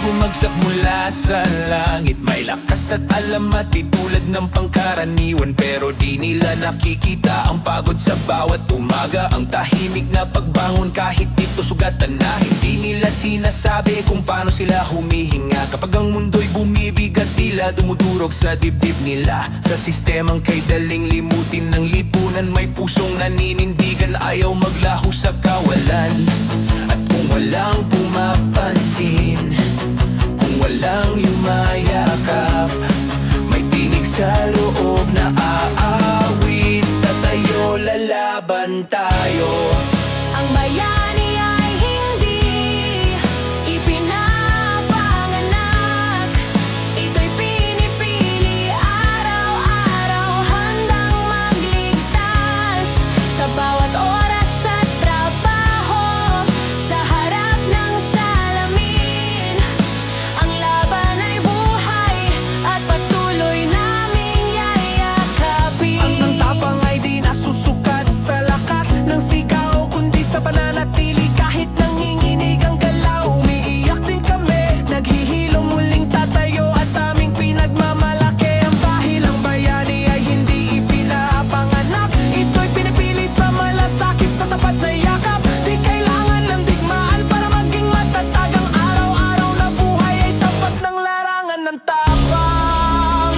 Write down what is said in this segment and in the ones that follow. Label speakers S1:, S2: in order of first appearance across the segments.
S1: Bumagsak mula sa langit, may lakas at alamat, di tulad ng pangkaraniwan. Pero di nila nakikita ang pagod sa bawat umaga, ang tahimik na pagbangon kahit dito sugatan na. Hindi nila sinasabi kung paano sila humihinga kapag ang mundo'y bumibigat, tila dumudurog sa dibdib nila. Sa sistemang kay daling limutin ng lipunan, may pusong naninindigan, ayaw maglaho sa kawalan. At kung walang pumapansin, walang yumayakap, may tinig sa loob na aawit, tatayo, lalaban tayo.
S2: Ang bayani ay hindi ipinapanganak, ito'y pinipili araw-araw, handang magligtas sa bawat oras at trabaho, sa harap ng salamin. Ang laban ay buhay at patuloy naming yayakapin.
S3: Ang tapang ay di nasusukat sa lakas ng sigaw, kundi sa pananatili kahit nanginginig ang galaw. Umiiyak din kami, naghihilo, muling tatayo at aming pinagmamalaki. Ang dahil ang bayani ay hindi ipinapanganak, ito'y pinipili sa malasakit, sa tapat na yakap. Di kailangan ng digmaan para maging matatag, ang araw-araw na buhay ay sapat ng larangan ng tapang.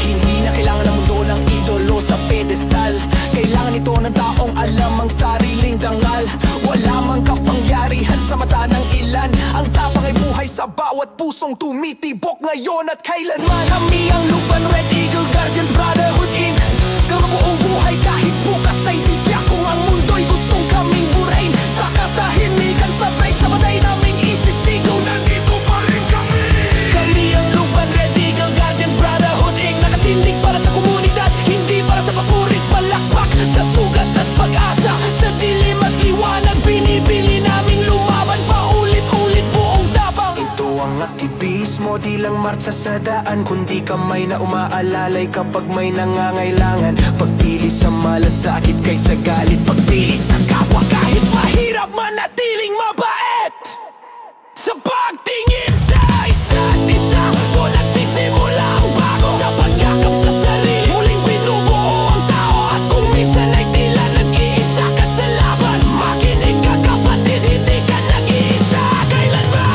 S3: Hindi na kailangan ng mundo ng idolo sa pedestal, kailangan ito ng taong alam ang sariling dangal. Wala mang kapangyarihan sa mata ng ilan, ang tapang ay buhay sa bawat pusong tumitibok ngayon at kailanman. Kami ang Luban Red Eagle Guardians Brotherhood Inc. Kamabuong buhay kahit bukas ay tiyak, kung ang mundo'y gustong kaming burahin, sa katahimikan sabay sa baday naming isisigaw, nandito pa rin kami. Kami ang Luban Red Eagle Guardians Brotherhood Inc. Nakatindig para sa komunidad, hindi para sa papurit palakpak, sa sugat at pag-asa, sa dilim at liwanag, binibili naming lumaban paulit-ulit buong dabang. Ito ang aktivismo, di lang martsa sa daan, kundi kamay na umaalalay kapag may nangangailangan. Pagpili sa malasakit kaysa galit, pagpili sa kapwa kahit mahirap, manatiling mabait. Sa pagtingin sa isa't isa, doon nagsisimula ang bago. Sa pagyakap sa sarili, muling binubuo ang tao. At kung minsan ay tila nag-iisa ka sa laban, makinig ka kapatid, hindi ka nag-iisa kailanman.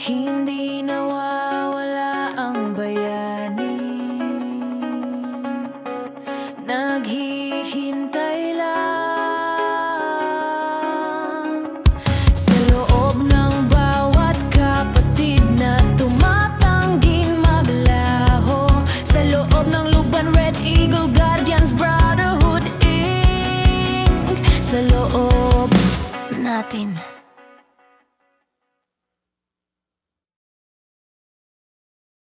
S2: Hindi nawawala ang bayani, naghihintay lang sa loob ng bawat kapatid na tumatangging maglaho, sa loob ng Luban Red Eagle Guardians Brotherhood Inc. Sa loob natin.